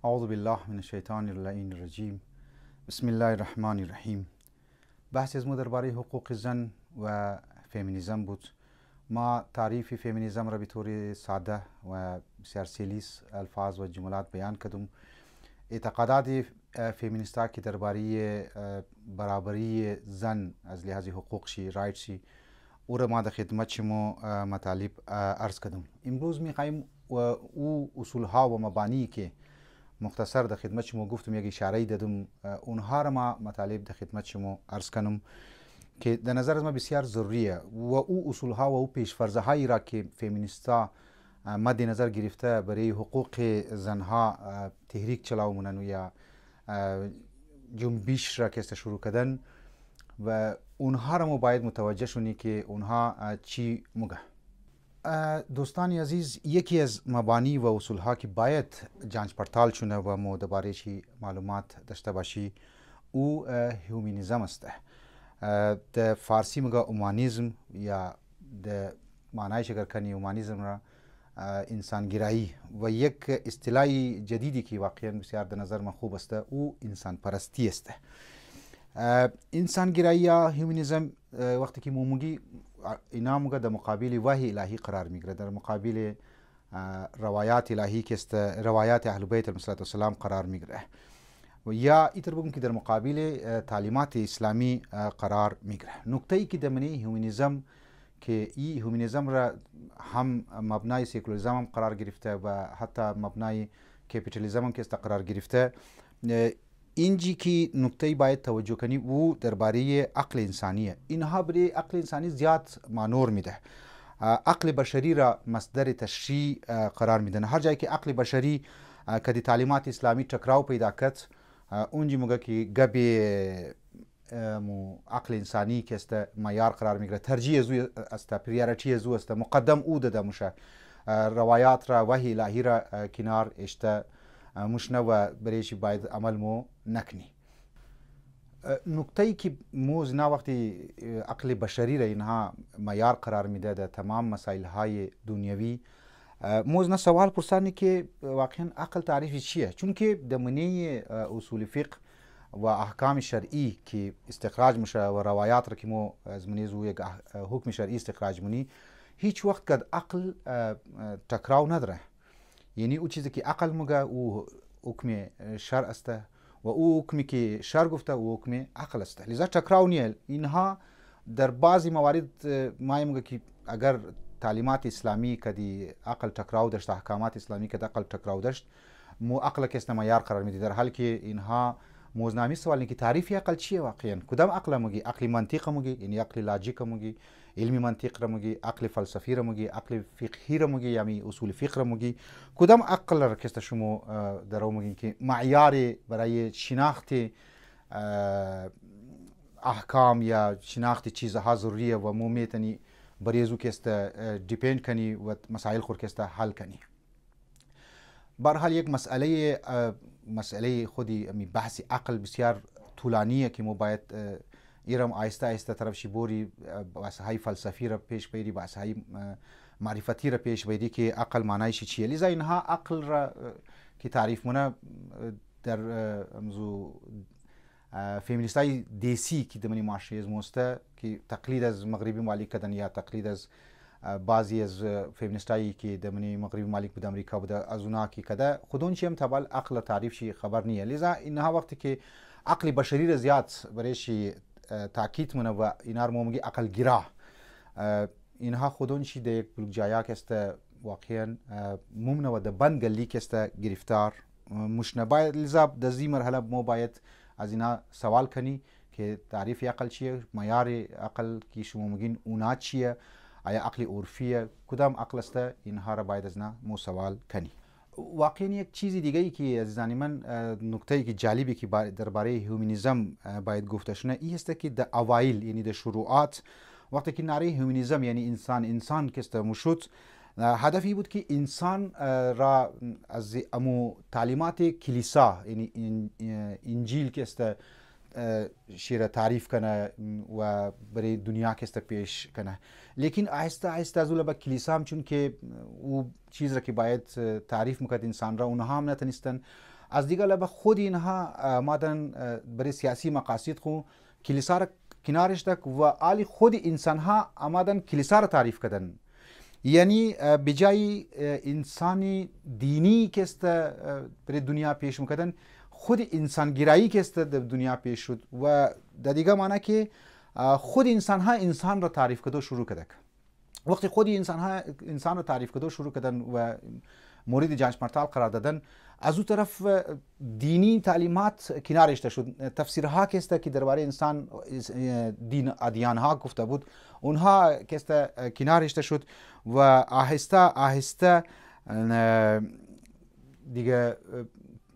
اعوذ بالله من الشیطان اللعین الرجیم. بسم الله الرحمن الرحیم. بحث از ما درباره حقوق زن و فمینیزم بود. ما تعریف فمینیزم را به طور ساده و بسیار سلیس الفاظ و جملات بیان کردم. اعتقادات فمینیستا که درباره برابری زن از لحاظ حقوق شی رایت شی او را ما در خدمت شما مطالب عرض کردم. امروز میخوایم او اصول ها و مبانی که مختصر در خدمت شما گفتم یک اشاره دادم اونها را ما مطالب در خدمت شما عرض کنم که در نظر از ما بسیار ضروریه و او اصول ها و او پیشفرض هایی را که فمینیستا مد نظر گرفته برای حقوق زنها تحریک چلاومونن و یا جنبش را که شروع کردن و اونها را ما باید متوجه شونی که اونها چی مگه. دوستان عزیز، یکی از مبانی و اصول ها که باید جانچ پرتال شونه و ما درباره چی معلومات داشته باشی او هیومنیزم است. در فارسی میگه اومانیزم یا در معنایش اگر کنی اومانیزم را انسانگرایی و یک اصطلاح جدیدی که واقعا بسیار در نظر من خوب است او انسان پرستی است. انسانگرایی یا هیومنیزم وقتی که مومگی اینا موگه در مقابل وحی الهی قرار میگیره، در مقابل روایات الهی که است روایات اهل بیت علیهم السلام قرار میگیره و یا ایتر بگم که در مقابل تعلیمات اسلامی قرار میگیره. نکته ای که در منی هیومنیزم که این هیومنیزم را هم مبنای سیکولاریسم هم قرار گرفته و حتی مبنای کپیتالیسم هم که است قرار گرفته. اینجی که نکته باید توجه کنی او درباره عقل انسانیه. اینها برای عقل انسانی زیاد مانور میده. عقل بشری را مصدر تشریع قرار میدن. هر جایی که عقل بشری که تعلیمات اسلامی تکراو پیدا کرد اونجی موگه که گبی عقل انسانی که است معیار قرار میگیره، ترجیح زو است، پریارتی زو است، مقدم او داده میشه، روایات را وحی الهی را کنار اشته مشنه و برایش باید عمل مو نکنی. نکته ای که موز نه وقتی عقل بشری را اینها معیار قرار میده در تمام مسائل های دنیوی موز نه سوال پرسانی که واقعا عقل تعریف چیه، چون که در منی اصول فقه و احکام شرعی که استخراج میشه و روایات را که مو از منی زو یک حکم شرعی استخراج منی هیچ وقت قد عقل تکراو نداره. یعنی او چیزی که عقل مگه او حکم شرع است و او حکمی که شرع گفته او حکم عقل است، لذا تکراو نیه. اینها در بعضی موارد ما میگه که اگر تعلیمات اسلامی کدی عقل تکراو داشت، احکامات اسلامی کدی عقل تکراو داشت، مو عقل که است معیار قرار میده، در حالی که اینها موزنامی سوال که تعریف عقل چیه واقعا، کدام عقل مگی؟ عقل منطق مگی، یعنی عقل لاجیک مگی، علمی منطق را مگی، عقل فلسفی را مگی، عقل فقهی را مگی، یعنی اصول فقه را مگی، کدام عقل را که شما در مگی که معیار برای شناخت احکام یا شناخت چیزها ضروریه و مو میتونی برای زو که است دیپند کنی و مسائل خود که است حل کنی. برحال یک مسئله خودی بحث عقل بسیار طولانیه که ما باید ایرم آهسته آهسته طرف شی بوری، بحث های فلسفی را پیش بیری، بحث های معرفتی را پیش بیری که عقل معنایش چیه. لذا اینها عقل را که تعریف مونه در امزو فیمینیستای دیسی که دمنی معاشره از موسته که تقلید از مغربی ممالک کردن یا تقلید از بعضی از فیمینیستایی که دمنی مغربی ممالک بود امریکا بوده از اونا که کده خودون چیم تبال عقل تعریف شی خبر نیه. لذا اینها وقتی که عقل بشری را زیاد برایش تاکید مونه و اینا رو میگی عقل گرا، اینها خودون چی در یک جایا که است واقعا ممنوع و در بند گلی که است گرفتار مشنه. باید لذا در زی مرحله ما باید از اینا سوال کنی که تعریف عقل چیه، معیار عقل که شما میگین اونا چیه، آیا عقل عرفیه، کدام عقل است، اینها را باید از اینا مو سوال کنی. واقعا یک چیزی دیگه ای که عزیزان من نکته ای که جالبی که درباره هیومنیزم باید گفته شونه این است که در اوایل یعنی در شروعات وقتی که نعره هیومنیزم یعنی انسان که است مشروط هدفی بود که انسان را از امو تعلیمات کلیسا یعنی انجیل که است شیر تعریف کنه و برای دنیا که است پیش کنه. لیکن آهسته آهسته از اول با کلیسا هم چون که او چیز را که باید تعریف میکرد انسان را اونها هم نتونستن از دیگه لبه خود اینها آمدن برای سیاسی مقاصد خو کلیسا را کنارش تک و آلی خود انسان ها آمدن کلیسا را تعریف کردن. یعنی بجای انسانی دینی که است برای دنیا پیش میکردن، خود انسان گرایی که است در دنیا پیش شد و در دیگه معنی که خود انسان ها انسان را تعریف کردن شروع کردن. وقتی خود انسان ها انسان را تعریف کردن شروع کردن و مورد جنج پرتال قرار دادن، از اون طرف دینی تعلیمات کنارش شد. تفسیرها که است که درباره انسان دین ادیان ها گفته بود اونها که است کنارش شد و آهسته آهسته دیگه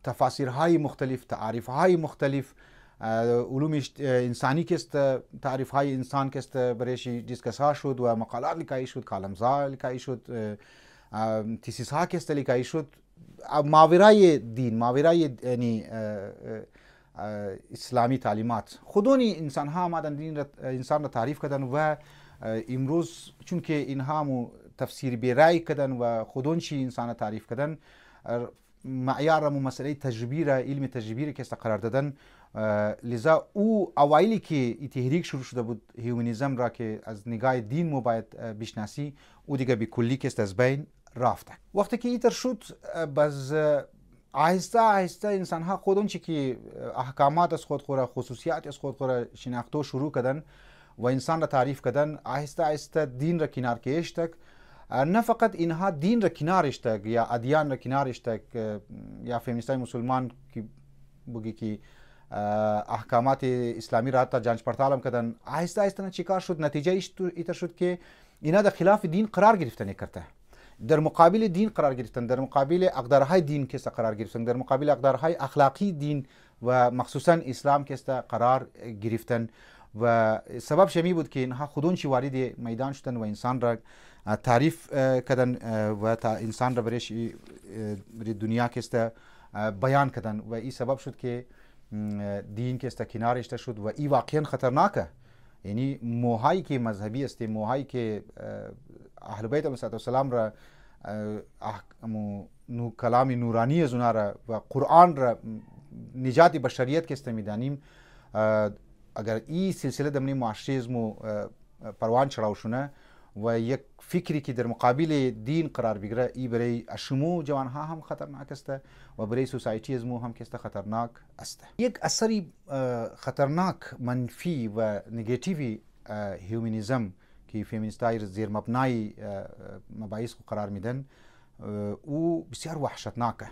تفاسیرهای مختلف، تعریفهای مختلف، علوم انسانی که است تعریفهای انسان که است برایش دیسکس ها شد و مقالات لیکایی شد، کالمزها لیکایی شد، تیسیس ها که است لیکایی شد. ماورای دین، ماورای یعنی اسلامی تعلیمات خودونی انسان ها آمدن دین انسان را تعریف کردن و امروز چون که اینها تفسیر بیرای کردن و خودون چی انسان را تعریف کردن، معیار مسئله تجربی را، علم تجربی را که است قرار دادن. لذا او اوایلی که تحریک شروع شده بود هیومنیزم را که از نگاه دین مو باید بشناسی، او دیگه به کلی که است از بین رفته. وقتی که ایتر شد باز آهسته آهسته انسان ها خودون چی که احکامات از خود خوره، خصوصیات از خود خوره شناختو شروع کردن و انسان را تعریف کردن. آهسته آهسته دین را کنار کشتک. نه فقط اینها دین را کنارش تک یا ادیان را کنارش تک یا فیمینیستای مسلمان که بگی که احکامات اسلامی را حتی جنج پرتالم کردن، آهسته آهسته چیکار شد؟ نتیجه ایتر شد که اینا در خلاف دین قرار گرفتن نکرده، در مقابل دین قرار گرفتن، در مقابل اقدارهای دین که قرار گرفتن، در مقابل اقدارهای اخلاقی دین و مخصوصا اسلام که قرار گرفتن و سبب شمی بود که اینها خودون چی وارد میدان شدن و انسان را تعریف کردن و تا انسان را برایش دنیا که است بیان کردن و این سبب شد که دین که است کنارش شد و این واقعا خطرناکه. یعنی موهایی که مذهبی است، موهایی که اهل بیت علیهم السلام را کلام نورانی از اونها را و قرآن را نجات بشریت که است میدانیم، اگر این سلسله دمنی معاشیزم پروان چراو شونه و یک فکری که در مقابل دین قرار بگیره، ای برای شمو جوان ها هم خطرناک است و برای سوسایتی از مو هم که خطرناک است. یک اثری خطرناک منفی و نگاتیوی هیومنیزم که فیمینیستای زیر مبنای مباحث قرار میدن او بسیار وحشتناکه.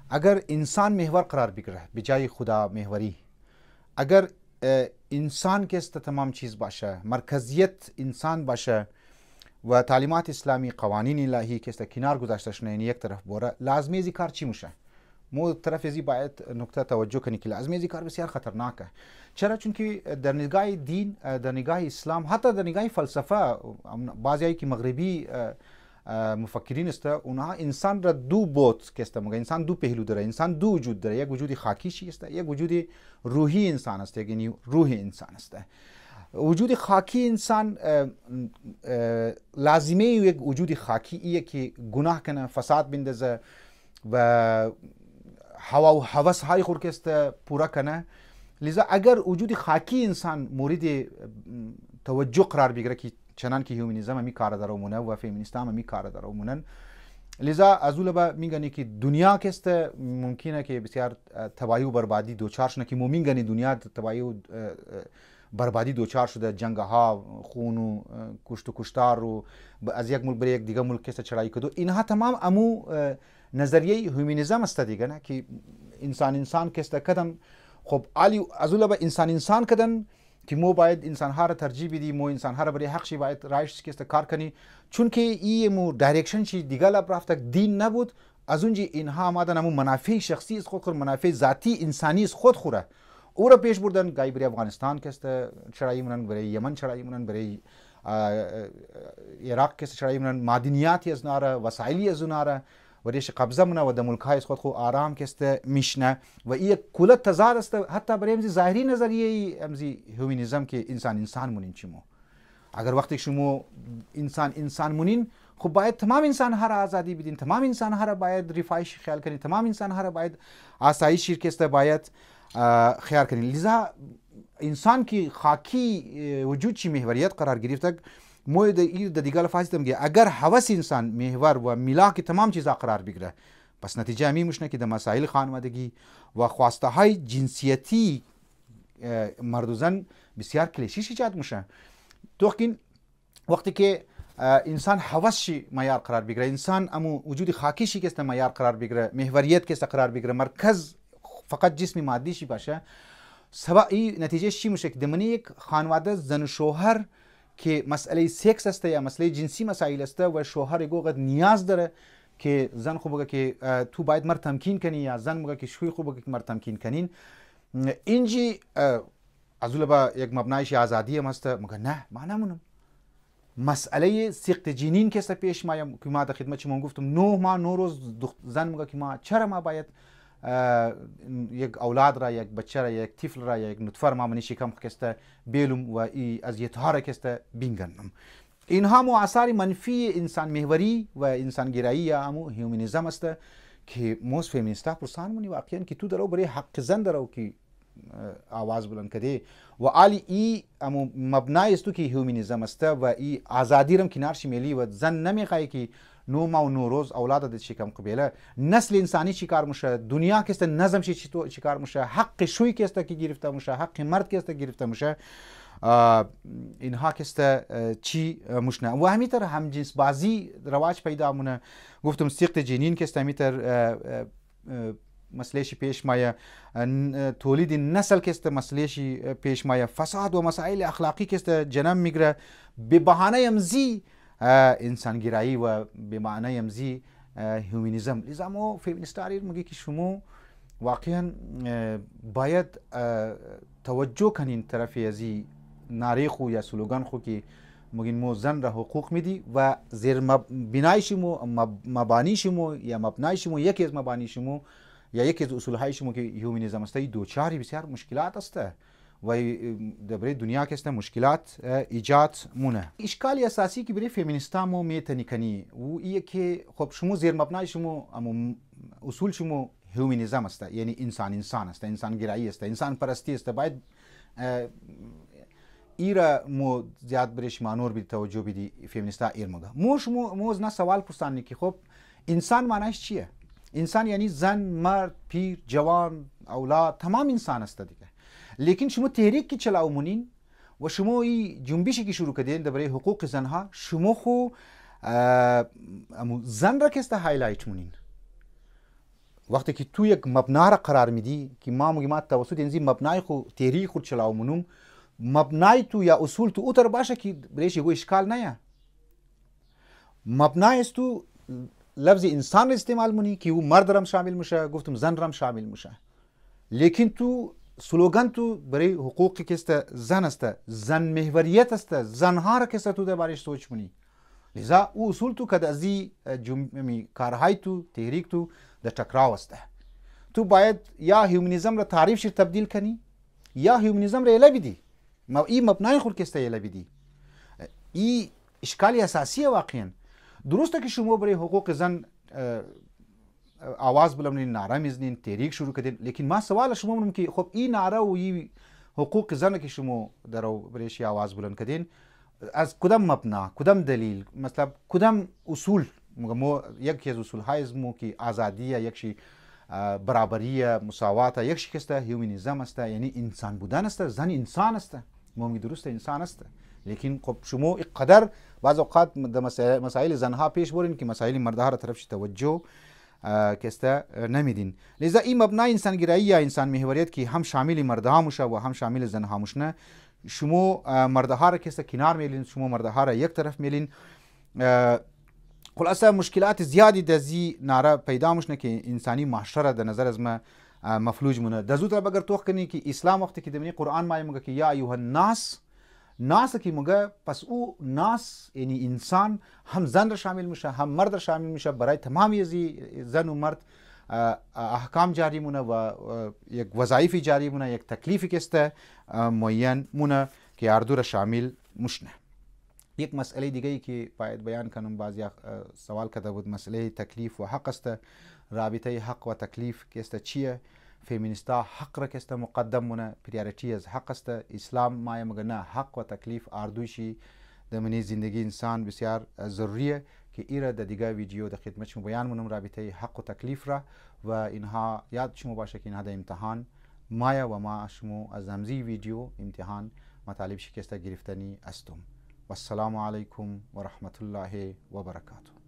اگر انسان محور قرار بگیره بجای خدا محوری، اگر انسان که است تمام چیز باشه، مرکزیت انسان باشه و تعلیمات اسلامی، قوانین الهی که است کنار گذاشته شونه، یعنی یک طرف بوره، لازمه ازی کار چی میشه؟ مو طرف ازی باید نکته توجه کنی که لازمه ازی کار بسیار خطرناکه. چرا؟ چون که در نگاه دین، در نگاه اسلام، حتی در نگاه فلسفه، بعضی که مغربی مفکرین است اونها انسان را دو بوت که است، مگه انسان دو پهلو داره، انسان دو وجود داره، یک وجود خاکی است، یک وجود روحی انسان است، یعنی روح انسان است. وجود خاکی انسان لازمه یک وجود خاکی ایه که گناه کنه، فساد بندازه و هوا و هوس های خود که است پورا کنه. لذا اگر وجود خاکی انسان مورد توجه قرار بگیره که چنان که هیومنیزم همی کار داره مونه و فیمینیستا همی کار داره مونن، لذا از اول میگنی که دنیا که است ممکنه که بسیار تباهی و بربادی دوچار شونه، که میگنی دنیا تباهی و بربادی دوچار شده، جنگ ها، خون و کشت و کشتار و از یک ملک برای یک دیگه ملک کست چرایی کدو، اینها تمام امو نظریه هیومنیزم است دیگه، نه که انسان کست کدن. خب علی از اول انسان کدن که مو باید انسان ها را ترجیح بدی، مو انسان ها را برای حقشی باید رایش کست کار کنی، چون که این مو دایرکشن چی دیگه لب رفته دین نبود، از اونجا اینها آمدن امو منافع شخصی از خود خور، منافع ذاتی انسانی از خود خوره او را پیش بردن. گاهی برای افغانستان که است چرایی مونن، برای یمن چرایی مونن، برای عراق که است چرایی مونن، معدنیاتی از ناره، وسایلی از ناره و ریش قبضه مونه و در ملک های از خود خو آرام که است میشنه و این کل تضاد است حتی برای امزی ظاهری نظریه امزی هیومنیزم که انسان مونین چی مو. اگر وقتی شما انسان مونین، خب باید تمام انسانها را آزادی بدین، تمام انسانها را باید رفاهیش خیال کنین، تمام انسانها را باید آسایشی که باید خیال کنین. لذا انسان که خاکی وجود چی محوریت قرار گرفته، مو در دیگه الفاظ میگه اگر هوس انسان محور و ملاک تمام چیزا قرار بگیره، پس نتیجه امی میشه که در مسائل خانوادگی و خواسته های جنسیتی مرد و زن بسیار کلیشیش ایجاد میشه. تو وقتی که انسان هوسشی معیار قرار بگیره، انسان امو وجود خاکیشی که معیار قرار بگیره، محوریت که قرار بگیره، مرکز فقط جسم مادیشی باشه، سبب این نتیجه چی میشه که دمنی یک خانواده زن و شوهر که مسئله سکس است یا مسئله جنسی مسائل است و شوهر گوگت نیاز داره که زن خوب بگه که تو باید مرد تمکین کنی یا زن بگه که شوی خوب بگه که مرد تمکین کنین، اینجی از اول با یک مبنایش آزادی هم هست. مگه نه ما نمونم مسئله سقط جنین که پیش ما در خدمت شما گفتم 9 ماه 9 روز زن میگه که ما چرا ما باید یک اولاد را، یک بچه را، یک طفل را، یک نطفه را ما منی شکم کسته بیلم و ای اذیت‌ها را کسته بینگنم. اینها مو آثار منفی انسان محوری و انسان گرایی یا همو هیومنیزم است که موس فمینیستا پرسان مونی واقعا که تو درو برای حق زن درو که آواز بلند کردی و علی ای امو مبنای است که هیومنیزم است و ای آزادی رم کنار شمیلی و زن نمیخوای که 9 ماه و 9 روز اولاد د شکم قبیله نسل انسانی چیکار میشه، دنیا که است نظم چیکار میشه، حق شوی که است که گرفته میشه، حق مرد که است گرفته میشه، اینها که است چی مشنه و همینطور هم جنس بازی رواج پیدا مونه. گفتم سقط جنین که است همینطور مسئلهشی پیش مایه، تولید نسل که است مسئلهشی پیش مایه، فساد و مسائل اخلاقی که است جنم میگره به بهانه امزی انسانگرایی و به معنای امزی هیومنیزم. لذا ما فیمینیستاری میگه که شما واقعا باید توجه کنین طرف ازی ناریخو یا سلوگان خو که مگین مو زن را حقوق میدی و زیر بنای شمو مبانی شمو یا مبنای شمو یکی از مبانی شمو یا یکی از اصول های شمو که هیومنیزم است دوچاری بسیار مشکلات است و در دنیا که است مشکلات ایجاد مونه. اشکال اساسی که برای فمینیستا مو میتونی کنی و ایه که خب شما زیر مبنای شما اصول شما هیومنیزم است، یعنی انسان است، انسان گرایی است، انسان پرستی است. باید ایرا مو زیاد برش مانور بی توجه بدی فمینیستا ایر مگه مو نه سوال پرسانی که خب انسان معنیش چیه؟ انسان یعنی زن، مرد، پیر، جوان، اولاد، تمام انسان است دیگه. لیکن شما تحریک که چلاومونین و شما این جنبشی که شروع کردین برای حقوق زنها، شما خو زن را که است هایلایت مونین. وقتی که تو یک مبنا را قرار میدی که ما توسط این مبنای خو تحریک خود چلاومونم، مبنای تو یا اصول تو اوتر باشه که برایش یه اشکال نه. مبنای است تو لفظ انسان را استعمال مونی که او مرد رم شامل میشه، گفتم زن رم شامل میشه. لیکن تو سلوگان تو برای حقوقی که است زن است، زن محوریت است، زنها را که است تو در بارش سوچ مونی. لذا او اصول تو که ازی کارهای تو تحریک تو در تکراو است. تو باید یا هیومنیزم را تعریف شیر تبدیل کنی یا هیومنیزم را اله بدی. این مبنای خود که است اله بدی. این اشکالی اساسی واقعا. درسته که شما برای حقوق زن آواز بلندین، نعره میزنین، تحریک شروع کردین، لیکن ما سوال شما میگم که خب این نعره و این حقوق زن که شما درو برایش آواز بلند کردین از کدام مبنا، کدام دلیل، مثلا کدام اصول؟ مو یکی از اصول های مو که آزادی، یکشی برابری، مساوات، یکشی که است هیومنیزم است، یعنی انسان بودن است. زن انسان است، مو درست انسان است. لیکن خب شما اینقدر بعض اوقات مسائل زنها پیش برین که مسائل مردها را طرفش توجه که است نمیدین. لذا این مبنای انسانگرایی یا انسان محوریت که هم شامل مردها موشه و هم شامل زنها موشنه، شما مردها را که است کنار میلین، شما مردها را یک طرف میلین. خلاصه مشکلات زیادی دزی ناره پیدا موشنه که انسانی معاشره در نظر از ما مفلوج مونه. دزوتر بگر توخ کنی که اسلام وقتی که دمنی قرآن مایه مگه که یا ایها الناس، ناس که مگه پس او ناس یعنی انسان هم زن را شامل میشه، هم مرد را شامل میشه. برای تمامی زن و مرد احکام جاری مونه و یک وظایفی جاری مونه، یک تکلیفی که است معین مونه که هر دو را شامل مشنه. یک مسئله دیگه ای که باید بیان کنم، بعضی سوال کرده بود مسئله تکلیف و حق است. رابطه حق و تکلیف که است چیه؟ فیمینیستا حق را که است مقدم مونه، پریارتی از حق است. اسلام ما مگه نه حق و تکلیف اردوشی دمنی زندگی انسان بسیار ضروریه که ایره در دیگه ویدیو در خدمت شما بیان مونم رابطه حق و تکلیف را. و اینها یاد شما باشه که اینها در امتحان مایا و ما شما از همزی ویدیو امتحان مطالب شکسته گرفتنی استم. والسلام علیکم و رحمت الله و برکاته.